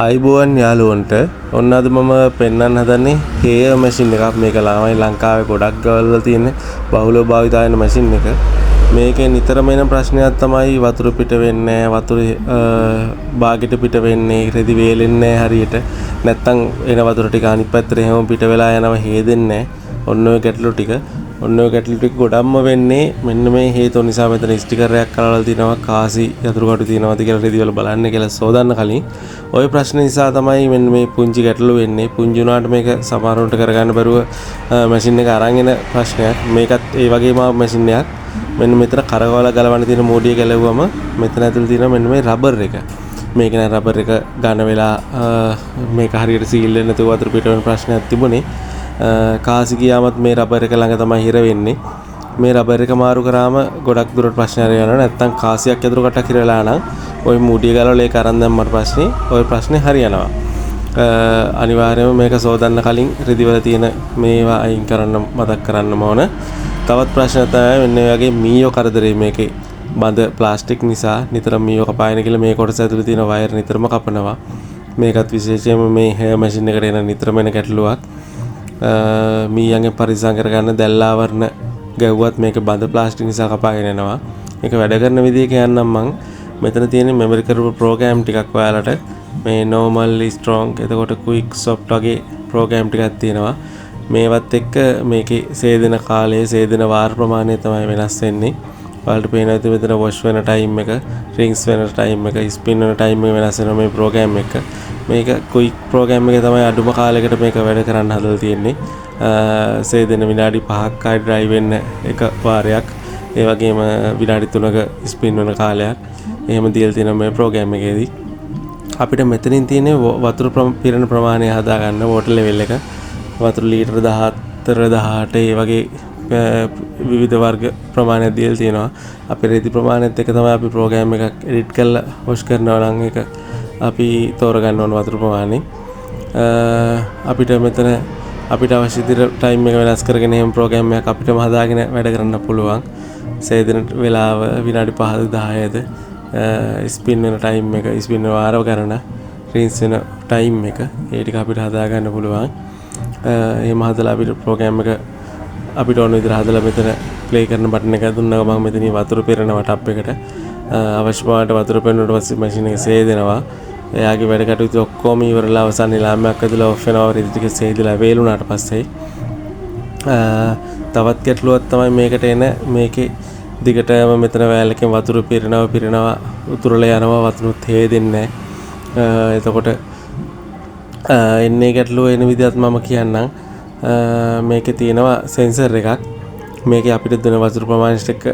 ආයිබෝවන් යාළුවන්ට ඔන්න අද මම පෙන්වන්න හදන්නේ හේය මැෂින් එකක්. මේක ළමයි ලංකාවේ ගොඩක් ගවල්වල තියෙන බහුලව භාවිත වෙන මැෂින් එක. මේකේ නිතරම එන ප්‍රශ්නයක් තමයි වතුර පිට වෙන්නේ නැහැ, වතුර බාගෙට පිට වෙන්නේ, රෙදි වේලෙන්නේ නැහැ හරියට. නැත්තම් එන වතුර ටික අනිත් පැත්තට එහෙම පිට වෙලා යනවා, හේදෙන්නේ නැහැ. ඔන්න ඔය ගැටලු ටික ගොඩක්ම වෙන්නේ මෙන්න මේ හේතුව නිසා. මෙතන ස්ටිකරයක් කරලා තිනවා කාසි යතුරු කටු තියනවාද කියලා රෙදි වල බලන්න කියලා සෝදන්න කලින් ওই ප්‍රශ්න නිසා තමයි මෙන්න මේ පුංචි ගැටලු වෙන්නේ. පුංචි උනාට මේක සමහරවිට කරගන්න බැරුව මැෂින් එක අරන් එන ප්‍රශ්නයක්. මේකත් ඒ වගේම මැෂින් එකක්. මෙන්න මෙතන කරකවලා ගලවන්න තියෙන මෝඩිය ගැලවුවම මෙතන ඇතුළේ තියෙන මෙන්න මේ රබර් එක. මේක නෑ රබර් එක ගන්න වෙලා මේක හරියට සීල් වෙන්නේ නැතුව වතුර පිට වෙන ප්‍රශ්නයක් තිබුණේ. කාසි ගියාමත් මේ රබර් එක ළඟ තමයි හිර වෙන්නේ. මේ රබර් එක මාරු කරාම ගොඩක් දුරට ප්‍රශ්න හරියනවා. නැත්තම් කාසියක් යතුරු කටක් හිර වෙලා නම් ওই මූඩිය ගලවලා ඒක අරන් දැම්මට පස්සේ ওই ප්‍රශ්නේ හරියනවා. අනිවාර්යයෙන්ම මේක සෝදන්න කලින් රෙදිවල තියෙන මේවා අයින් කරන්න මතක් කරන්නම ඕන. තවත් ප්‍රශ්න තමයි මෙන්න මේ වගේ මීයෝ කරදරේ. මේකේ බඳ ප්ලාස්ටික් නිසා නිතරම මීයෝ කපායන කියලා මේ කොටස ඇතුලේ තියෙන වයර් නිතරම කපනවා. මේකත් විශේෂයෙන්ම මේ හේර් මැෂින් එකට එන නිතරම එන ගැටලුවක්. මීයන්ගේ පරිසම් කරගන්න දැල්ලාවරණ ගැව්වත් මේක බඳ ප්ලාස්ටික් නිසා කපාගෙන යනවා. මේක වැඩ කරන විදිහ කියන්නම් මම. මෙතන තියෙන මෙමරි කරපු ප්‍රෝග්‍රෑම් ටිකක් ඔයාලට මේ normal strong එතකොට quick soft වගේ ප්‍රෝග්‍රෑම් ටිකක් තියෙනවා. මේවත් එක්ක මේකේ සේදෙන කාලය, සේදෙන වාර ප්‍රමාණය තමයි වෙනස් වෙන්නේ. ඔයාලට පේනවා ඇති මෙතන wash වෙන time එක, rings වෙන time එක, spin වෙන time එක වෙනස් වෙනවා මේ ප්‍රෝග්‍රෑම් එක. මේක quick ප්‍රෝග්‍රෑම් එකේ තමයි අඩුම කාලයකට මේක වැඩ කරන්න හදලා තියෙන්නේ. සේදෙන විනාඩි 5ක් ආයි ඩ්‍රයිව් වෙන්න එක වාරයක්. ඒ වගේම විනාඩි 3ක ස්පින් වෙන කාලයක්. එහෙම දීලා තියෙනවා මේ ප්‍රෝග්‍රෑම් එකේදී. අපිට මෙතනින් තියෙන්නේ වතුර පිරෙන ප්‍රමාණය හදාගන්න වෝටර් ලෙවල් එක. වතුර ලීටර 14 18 ඒ වගේ විවිධ වර්ග ප්‍රමාණයක් දීලා තියෙනවා. අපේ රෙදි ප්‍රමාණයත් එක්ක තමයි අපි ප්‍රෝග්‍රෑම් එකක් එඩිට් කරලා වොෂ් කරනවා නම් ඒක අපි තෝරගන්න ඕන වතුර ප්‍රමාණය. අපිට මෙතන අපිට අවශ්‍ය විදිහට ටයිම් එක වෙනස් කරගෙන එහෙම ප්‍රෝග්‍රෑම් එකක් අපිටම හදාගෙන වැඩ කරන්න පුළුවන්. සේදෙන වෙලාව විනාඩි 5ද 10ද ස්පින් වෙන ටයිම් එක, ස්පින් වෙන වාරව කරන රින්ස් වෙන ටයිම් එක ඒ ටික අපිට හදා ගන්න පුළුවන්. එහෙම හදලා අපිට ප්‍රෝග්‍රෑම් එක අපිට ඕන විදිහට හදලා මෙතන ප්ලේ කරන බටන් එක දුන්නා ගමන් මෙතනින් වතුර පිරෙනවා ටප් එකට. අවශ්‍ය ප්‍රමාණයට වතුර පිරෙනුට පස්සේ මැෂින් එක සේදෙනවා. එයාගේ වැඩ කටයුතු ඔක්කොම ඉවරලා අවසන් නිලාමයක් ඇදලා ඔෆ් වෙනවා. රෙදි ටික සේදලා වේලුණාට පස්සේ තවත් ගැටලුවක් තමයි මේකට එන මේකේ දිගටම මෙතන වෑල්ලකින් වතුර පිරෙනවා උතුරලා යනවා, වතුරුත් හේදෙන්නේ නැහැ. එතකොට එන්නේ ගැටලුව එන විදිහත් මම කියන්නම්. මේකේ තියෙනවා සෙන්සර් එකක්. මේකේ අපිට දෙන වතුර ප්‍රමාණයට එක්ක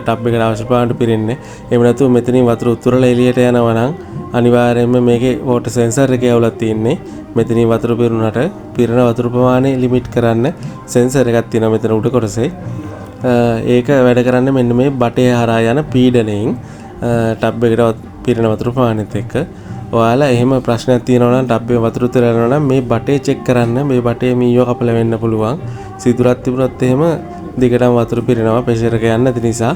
ටබ් එකට අවශ්‍ය ප්‍රමාණයට පිරෙන්නේ. එහෙම නැතුව මෙතනින් වතුර උතුරලා එළියට යනවා නම් අනිවාර්යයෙන්ම මේකේ වෝටර් සෙන්සර් එකේ අවුලක් තියෙන්නේ. මෙතනින් වතුර පිරුණාට පිරෙන වතුර ප්‍රමාණය ලිමිට් කරන්න සෙන්සර් එකක් තියෙනවා මෙතන උඩ කොටසේ. ඒක වැඩ කරන්නේ මෙන්න මේ බටේ හරහා යන පීඩනයෙන් ටබ් එකට පිරෙන වතුර ප්‍රමාණයත් එක්ක. ඔයාලා එහෙම ප්‍රශ්නයක් තියෙනවා නම් ටබ් එකේ වතුර උතර යනවා නම් මේ බටේ චෙක් කරන්න. මේ බටේ මීයෝ කපලා වෙන්න පුළුවන්. සිදුරක් තිබුණොත් එහෙම දිගටම වතුර පිරෙනවා ප්‍රෙෂර් එක යන්නේ නැති නිසා.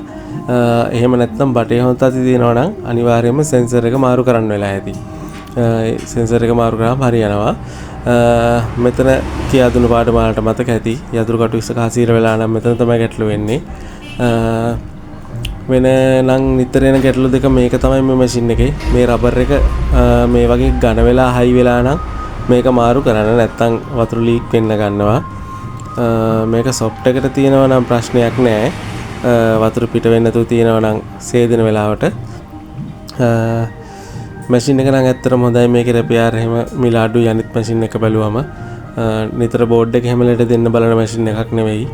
එහෙම නැත්නම් බටේ හොන්තත් තියෙනවා නම් අනිවාර්යයෙන්ම සෙන්සර් එක මාරු කරන්න වෙලා ඇති. සෙන්සර් එක මාරු කරාම හරියනවා. මෙතන කියා දුන්න පාඩම වලට මතක ඇති. යතුරු කටු ඉස්ස කාසීර වෙලා නම් මෙතන තමයි ගැටලු වෙන්නේ. වෙන නම් නිතර එන ගැටලු දෙක මේක තමයි මේ මැෂින් එකේ. මේ රබර් එක මේ වගේ ඝන වෙලා හයි වෙලා නම් මේක මාරු කරන්න. නැත්නම් වතුර ලීක් වෙන්න ගන්නවා. මේක සොෆ්ට් එකට තියෙනවා නම් ප්‍රශ්නයක් නැහැ. වතුර පිට වෙන්නේ නැතුව තියෙනවා නම් සේදෙන වෙලාවට මැෂින් එක නම් ඇත්තටම හොඳයි. මේකේ රිපෙයාර් එහෙම මිල අඩුයි අනිත් මැෂින් එක බැලුවම. නිතර බෝඩ් එක හැමලට දෙන්න බලන මැෂින් එකක් නෙවෙයි.